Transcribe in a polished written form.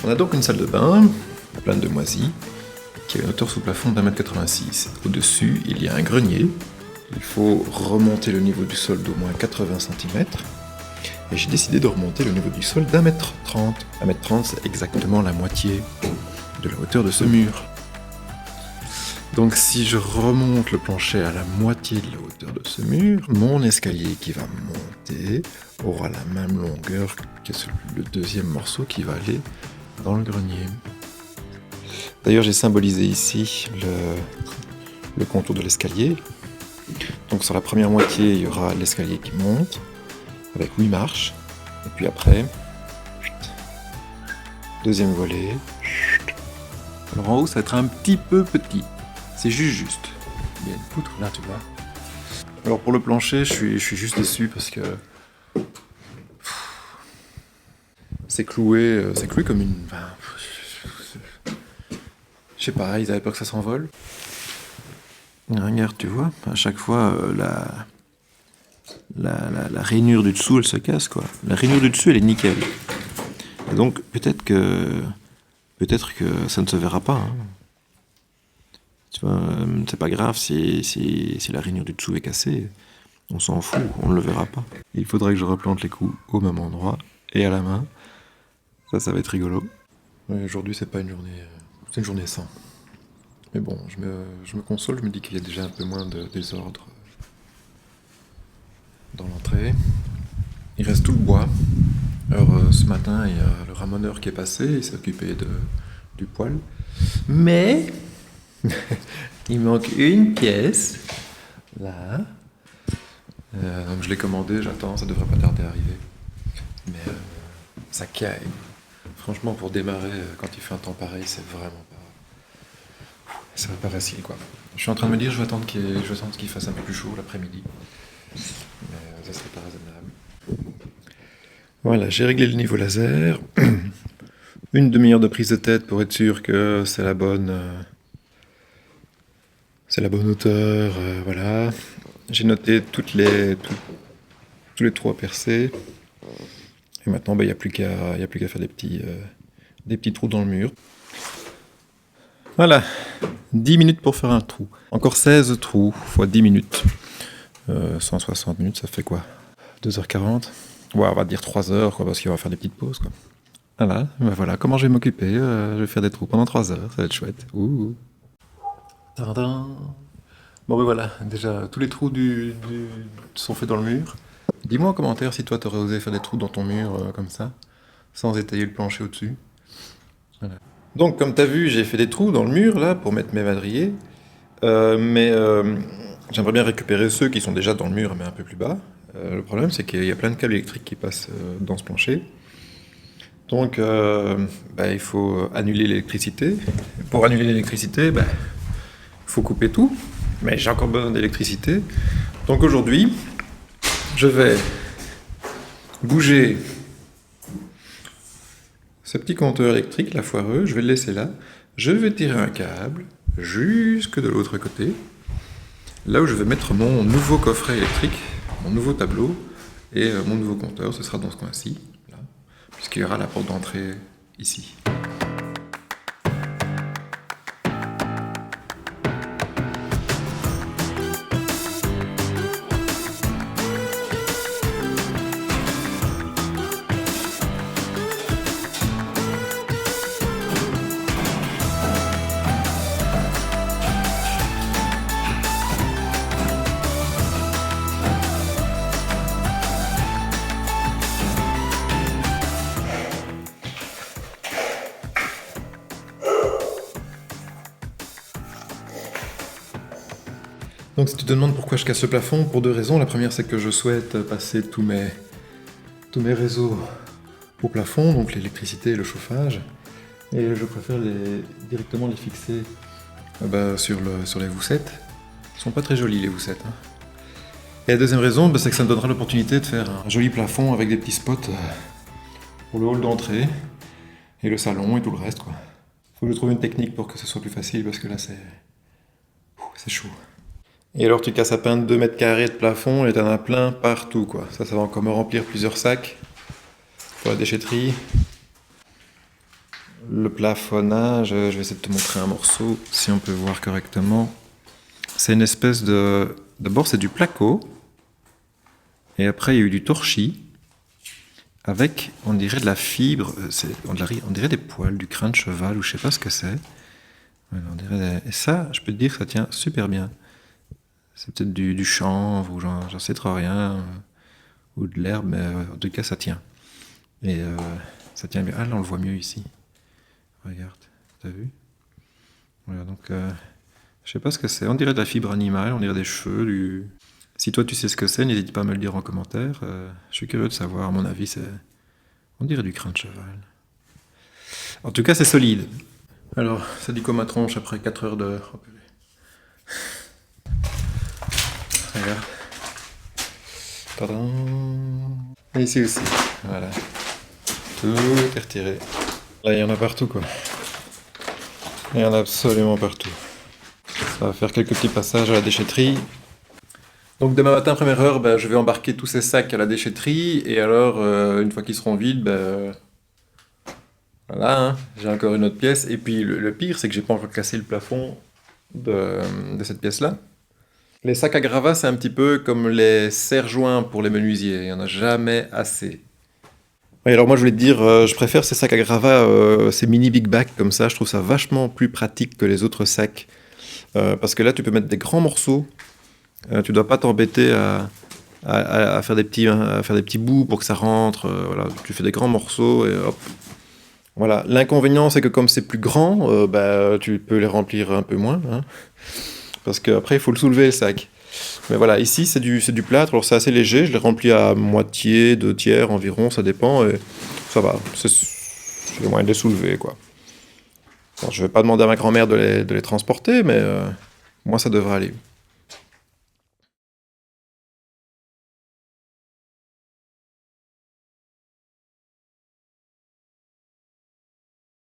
On a donc une salle de bain, pleine de moisis, qui a une hauteur sous plafond d'1,86 m. Au-dessus, il y a un grenier. Il faut remonter le niveau du sol d'au moins 80 cm. Et j'ai décidé de remonter le niveau du sol d'1,30 m. 1,30 m, c'est exactement la moitié de la hauteur de ce mur. Donc si je remonte le plancher à la moitié de la hauteur de ce mur, mon escalier qui va monter aura la même longueur que le deuxième morceau qui va aller dans le grenier. D'ailleurs, j'ai symbolisé ici le contour de l'escalier. Donc sur la première moitié, il y aura l'escalier qui monte avec 8 marches. Et puis après, deuxième volet. Alors en haut, ça va être un petit peu petit. C'est juste. Il y a une poutre là, tu vois. Alors pour le plancher, je suis juste déçu parce que c'est cloué comme une... Je sais pas, ils avaient peur que ça s'envole. Regarde, tu vois, à chaque fois, la rainure du dessous, elle se casse, quoi. La rainure du dessus, elle est nickel. Et donc, peut-être que ça ne se verra pas, hein. Tu vois, c'est pas grave si la rainure du dessous est cassée. On s'en fout, on ne le verra pas. Il faudrait que je replante les coups au même endroit et à la main. Ça va être rigolo. Ouais, aujourd'hui, c'est pas une journée... c'est une journée sans. Mais bon, je me console, je me dis qu'il y a déjà un peu moins de désordre dans l'entrée. Il reste tout le bois. Alors ce matin, il y a le ramoneur qui est passé, il s'est occupé du poêle. Mais il manque une pièce, là. Donc je l'ai commandé, j'attends, ça devrait pas tarder à arriver. Mais ça caille. Franchement, pour démarrer, quand il fait un temps pareil, c'est vraiment pas... Ça va pas facile, quoi. Je suis en train de me dire, je vais attendre qu'il fasse un peu plus chaud l'après-midi. Mais ça serait pas raisonnable. Voilà, j'ai réglé le niveau laser. Une demi-heure de prise de tête pour être sûr que c'est la bonne hauteur, voilà. J'ai noté tous les trous à percer. Et maintenant, il n'y a plus qu'à faire des petits trous dans le mur. Voilà, 10 minutes pour faire un trou. Encore 16 trous fois 10 minutes. 160 minutes, ça fait quoi? 2h40? Ouais, on va dire 3h, quoi, parce qu'il va faire des petites pauses, quoi. Voilà, comment je vais m'occuper. Je vais faire des trous pendant 3 heures, ça va être chouette. Ouh. Tadam. Bon, voilà, déjà, tous les trous sont faits dans le mur. Dis-moi en commentaire si toi, t'aurais osé faire des trous dans ton mur, comme ça, sans étayer le plancher au-dessus. Voilà. Donc, comme t'as vu, j'ai fait des trous dans le mur, là, pour mettre mes madriers. Mais j'aimerais bien récupérer ceux qui sont déjà dans le mur, mais un peu plus bas. Le problème, c'est qu'il y a plein de câbles électriques qui passent dans ce plancher. Donc, il faut annuler l'électricité. Pour annuler l'électricité, il faut couper tout. Mais j'ai encore besoin d'électricité. Donc aujourd'hui, je vais bouger ce petit compteur électrique, la foireux, je vais le laisser là. Je vais tirer un câble jusque de l'autre côté, là où je vais mettre mon nouveau coffret électrique, mon nouveau tableau et mon nouveau compteur. Ce sera dans ce coin-ci, là, puisqu'il y aura la porte d'entrée ici. Donc si tu te demandes pourquoi je casse le plafond, pour deux raisons. La première, c'est que je souhaite passer tous mes réseaux au plafond, donc l'électricité et le chauffage. Et je préfère directement les fixer sur les voussettes. Ils sont pas très jolis, les voussettes, hein. Et la deuxième raison, c'est que ça me donnera l'opportunité de faire un joli plafond avec des petits spots pour le hall d'entrée, et le salon et tout le reste, quoi. Faut que je trouve une technique pour que ce soit plus facile, parce que là, c'est chaud. Et alors tu casses à peine 2 mètres carrés de plafond et t'en as plein partout, quoi. Ça va encore me remplir plusieurs sacs pour la déchetterie. Le plafonnage, je vais essayer de te montrer un morceau, si on peut voir correctement. C'est une espèce de... D'abord, c'est du placo. Et après, il y a eu du torchis. Avec, on dirait de la fibre. On dirait des poils, du crin de cheval, ou je sais pas ce que c'est. Et ça, je peux te dire que ça tient super bien. C'est peut-être du chanvre, ou j'en sais trop rien. Ou de l'herbe, mais en tout cas, ça tient. Et ça tient bien. Ah, là, on le voit mieux ici. Regarde, t'as vu? Voilà, donc, je sais pas ce que c'est. On dirait de la fibre animale, on dirait des cheveux, Si toi tu sais ce que c'est, n'hésite pas à me le dire en commentaire. Je suis curieux de savoir, à mon avis, on dirait du crin de cheval. En tout cas, c'est solide. Alors, ça dit quoi ma tronche après 4 heures de... Oh, purée. Regarde. Tadam. Et ici aussi, voilà. Tout est retiré. Là, il y en a partout, quoi. Il y en a absolument partout. Ça va faire quelques petits passages à la déchetterie. Donc demain matin, première heure, je vais embarquer tous ces sacs à la déchetterie. Et alors, une fois qu'ils seront vides, voilà, hein, j'ai encore une autre pièce. Et puis le pire, c'est que j'ai pas encore cassé le plafond de cette pièce-là. Les sacs à gravats, c'est un petit peu comme les serre-joints pour les menuisiers. Il n'y en a jamais assez. Oui, alors moi je voulais te dire, je préfère ces sacs à gravats, ces mini big bags comme ça. Je trouve ça vachement plus pratique que les autres sacs. Parce que là, tu peux mettre des grands morceaux. Tu dois pas t'embêter à faire des petits bouts pour que ça rentre. Voilà, tu fais des grands morceaux et hop. Voilà. L'inconvénient, c'est que comme c'est plus grand, tu peux les remplir un peu moins, hein, parce qu'après, il faut le soulever, le sac. Mais voilà, ici, c'est du plâtre, alors c'est assez léger. Je l'ai rempli à moitié, 2 tiers environ, ça dépend. Et ça va, c'est le moyen de les soulever, quoi. Bon, je vais pas demander à ma grand-mère de les transporter, mais moi, ça devrait aller.